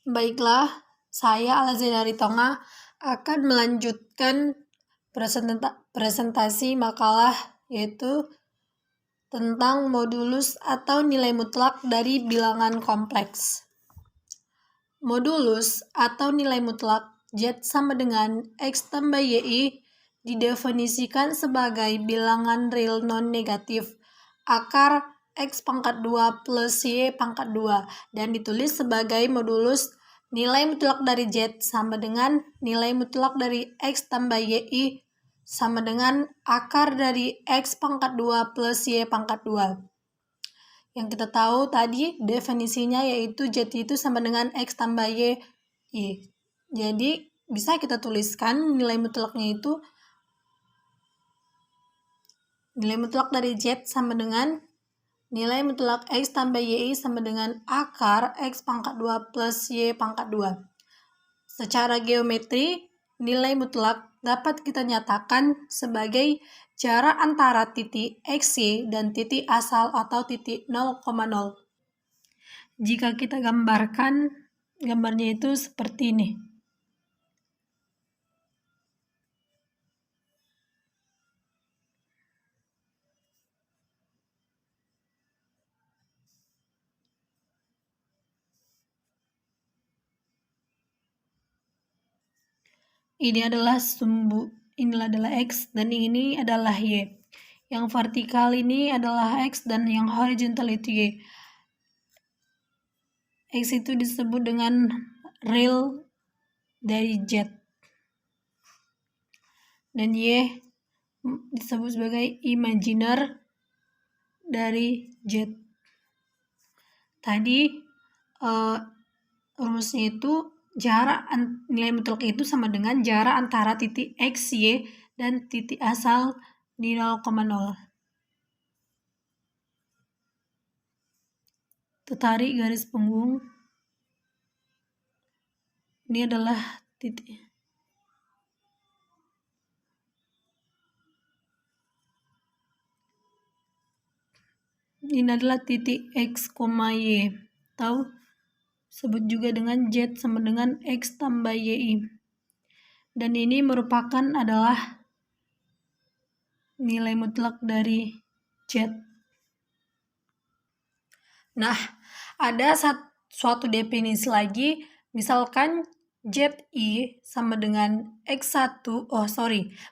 Baiklah, saya Alazina Tonga akan melanjutkan presentasi makalah yaitu tentang modulus atau nilai mutlak dari bilangan kompleks. Modulus atau nilai mutlak Z sama dengan X tambah YI didefinisikan sebagai bilangan real non-negatif akar X pangkat 2 plus Y pangkat 2 dan ditulis sebagai modulus nilai mutlak dari Z sama dengan nilai mutlak dari X tambah YI sama dengan akar dari X pangkat 2 plus Y pangkat 2. Yang kita tahu tadi definisinya yaitu Z itu sama dengan X tambah Y. Jadi bisa kita tuliskan nilai mutlaknya itu nilai mutlak dari Z sama dengan nilai mutlak X tambah YI sama dengan akar X pangkat 2 plus Y pangkat 2. Secara geometri, nilai mutlak dapat kita nyatakan sebagai jarak antara titik XY dan titik asal atau titik 0,0. Jika kita gambarkan, gambarnya itu seperti ini. Ini adalah ini adalah X dan ini adalah Y. Yang vertikal ini adalah X dan yang horizontal itu Y. X itu disebut dengan real dari Z. Dan Y disebut sebagai imaginer dari Z. Tadi rumusnya itu jarak nilai mutlak itu sama dengan jarak antara titik X, Y, dan titik asal di 0,0. Tarik garis punggung. Ini adalah titik. Ini adalah titik X, Y. Tahu? Sebut juga dengan Z sama dengan X tambah YI. Dan ini merupakan adalah nilai mutlak dari Z. Nah, ada suatu definisi lagi, misalkan ZI sama dengan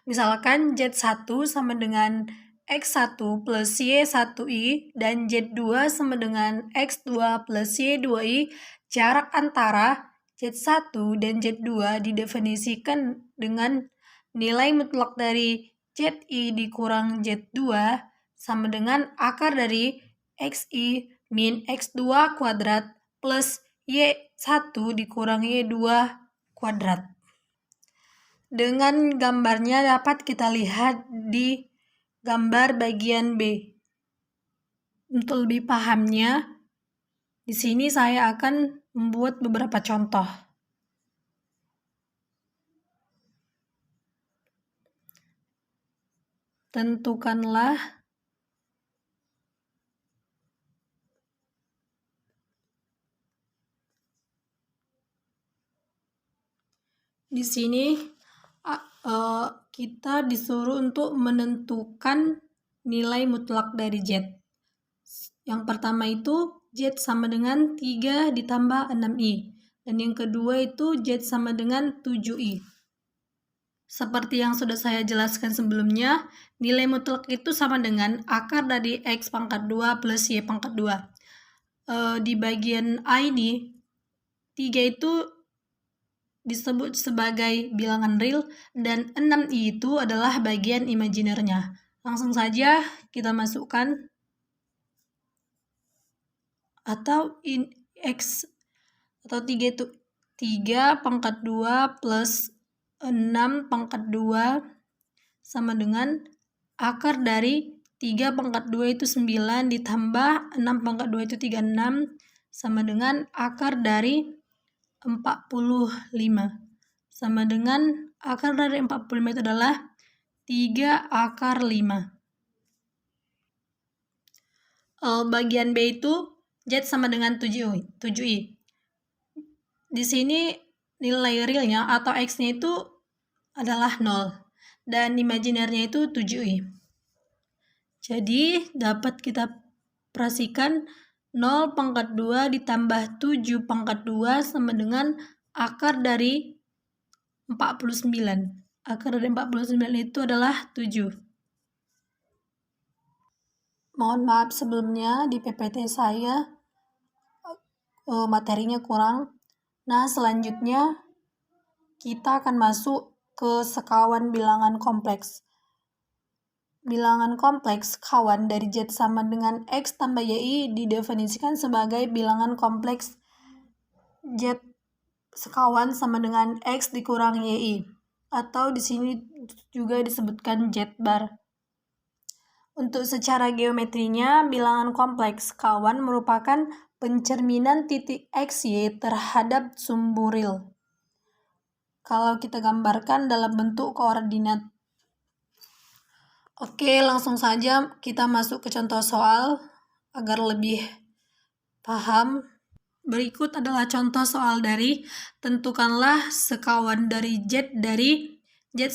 misalkan Z1 sama dengan X1 plus Y1I dan Z2 sama dengan X2 plus Y2I, jarak antara Z1 dan Z2 didefinisikan dengan nilai mutlak dari ZI dikurang Z2 sama dengan akar dari XI min X2 kuadrat plus Y1 dikurang Y2 kuadrat. Dengan gambarnya dapat kita lihat di gambar bagian B. Untuk lebih pahamnya, di sini saya akan membuat beberapa contoh. Tentukanlah di sini kita disuruh untuk menentukan nilai mutlak dari Z. Yang pertama itu Z sama dengan 3 ditambah 6I. Dan yang kedua itu Z sama dengan 7I. Seperti yang sudah saya jelaskan sebelumnya, nilai mutlak itu sama dengan akar dari X pangkat 2 plus Y pangkat 2. Di bagian A ini, 3 itu disebut sebagai bilangan real dan 6i itu adalah bagian imajinernya. Langsung saja kita masukkan atau X atau 3 itu 3 pangkat 2 plus 6 pangkat 2 sama dengan akar dari 3 pangkat 2 itu 9 ditambah 6 pangkat 2 itu 36 sama dengan akar dari 45 sama dengan akar dari 45 itu adalah 3 akar 5. Bagian B itu Z sama dengan 7i. di sini nilai realnya atau X-nya itu adalah 0 dan imajinernya itu 7i. Jadi dapat kita perhatikan 0 pangkat 2 ditambah 7 pangkat 2 sama dengan akar dari 49. Akar dari 49 itu adalah 7. Mohon maaf sebelumnya, di PPT saya materinya kurang. Nah, selanjutnya kita akan masuk ke sekawan bilangan kompleks. Bilangan kompleks kawan dari Z sama dengan X tambah YI didefinisikan sebagai bilangan kompleks Z sekawan sama dengan X dikurang YI, atau di sini juga disebutkan Z bar. Untuk secara geometrinya, bilangan kompleks kawan merupakan pencerminan titik X, Y terhadap sumbu real. Kalau kita gambarkan dalam bentuk koordinat. Oke, langsung saja kita masuk ke contoh soal agar lebih paham. Berikut adalah contoh soal dari tentukanlah sekawan dari Z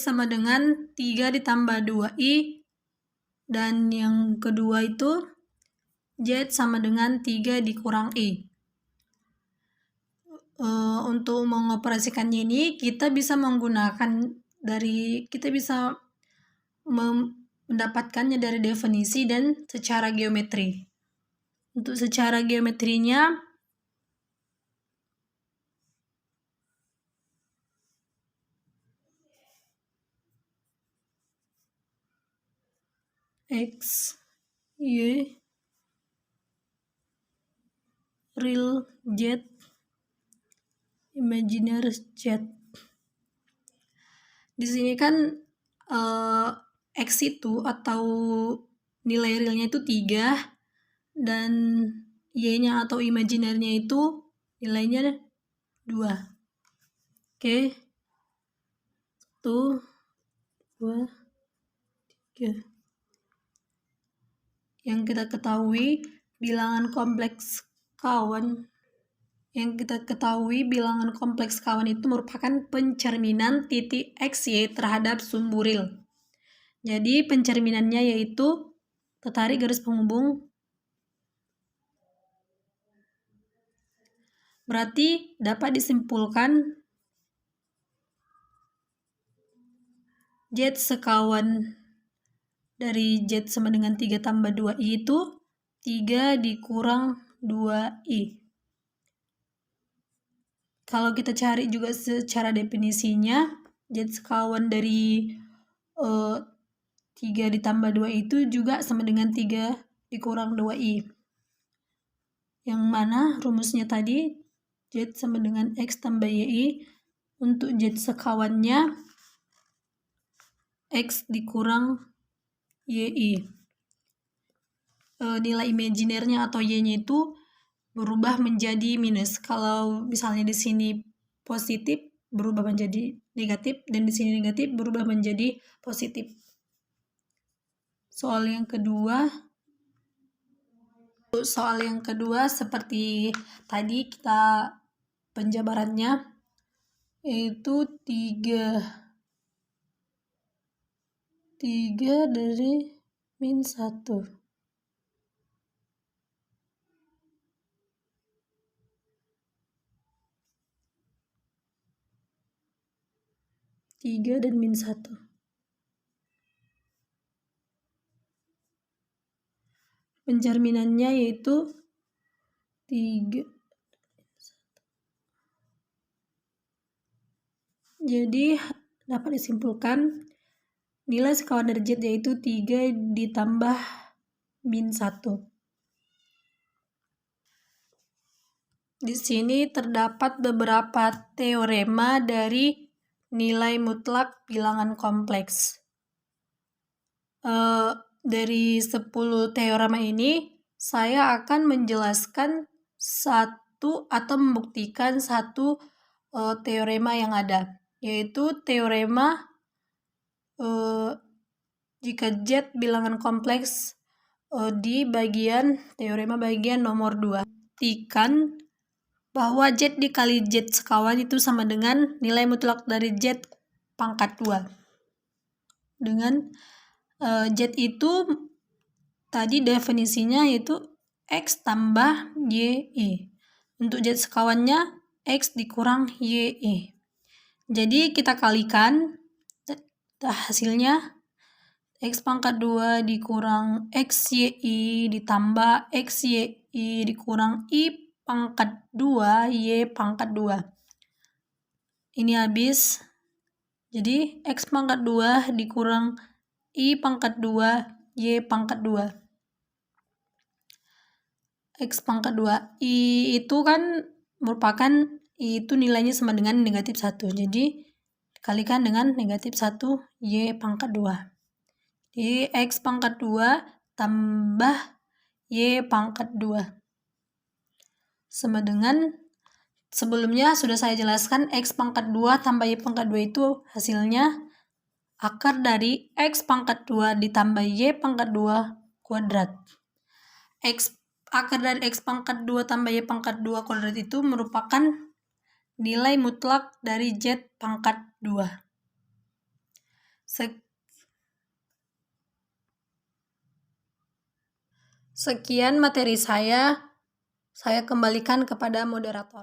sama dengan 3 ditambah 2i, dan yang kedua itu Z sama dengan 3 dikurang i. Untuk mengoperasikannya ini kita bisa mendapatkannya dari definisi dan secara geometri. Untuk secara geometrinya, X, Y, real Z, imaginer Z. Di sini kan X itu atau nilai realnya itu 3 dan Y-nya atau imajinernya itu nilainya 2. Oke. 1, 2, 3. Yang kita ketahui bilangan kompleks kawan itu merupakan pencerminan titik X, Y terhadap sumbu real. Jadi pencerminannya yaitu tertarik garis penghubung. Berarti dapat disimpulkan Z sekawan dari Z sama dengan 3 tambah 2i itu 3 dikurang 2i. Kalau kita cari juga secara definisinya, Z sekawan dari 3 ditambah 2 itu juga sama dengan 3 dikurang 2i. Yang mana rumusnya tadi Z sama dengan X tambah YI. Untuk Z sekawannya X dikurang YI. Nilai imajinernya atau Y-nya itu berubah menjadi minus. Kalau misalnya di sini positif berubah menjadi negatif, dan di sini negatif berubah menjadi positif. Soal yang kedua seperti tadi kita penjabarannya yaitu 3 dari min 1. 3 dan min 1. Pencerminannya yaitu 3. Jadi dapat disimpulkan nilai sekawan dari Z yaitu 3 ditambah min 1. Di sini terdapat beberapa teorema dari nilai mutlak bilangan kompleks. Dari 10 teorema ini, saya akan menjelaskan satu atau membuktikan satu teorema yang ada, yaitu teorema jika Z bilangan kompleks di teorema bagian nomor 2. Buktikan bahwa Z dikali Z sekawan itu sama dengan nilai mutlak dari Z pangkat 2. Dengan Z itu tadi definisinya yaitu X tambah YI. Untuk Z sekawannya X dikurang YI. Jadi kita kalikan hasilnya X pangkat 2 dikurang XYI ditambah XYI dikurang I pangkat 2 Y pangkat 2. Ini habis. Jadi X pangkat 2 dikurang I pangkat 2 Y pangkat 2. X pangkat 2. I itu kan merupakan I itu nilainya sama dengan negatif 1. Jadi dikalikan dengan negatif 1 Y pangkat 2. Jadi X pangkat 2 tambah Y pangkat 2. Sama dengan sebelumnya sudah saya jelaskan X pangkat 2 tambah Y pangkat 2 itu hasilnya akar dari X pangkat 2 ditambah Y pangkat 2 kuadrat. Akar dari X pangkat 2 tambah Y pangkat 2 kuadrat itu merupakan nilai mutlak dari Z pangkat 2. Sekian materi saya kembalikan kepada moderator.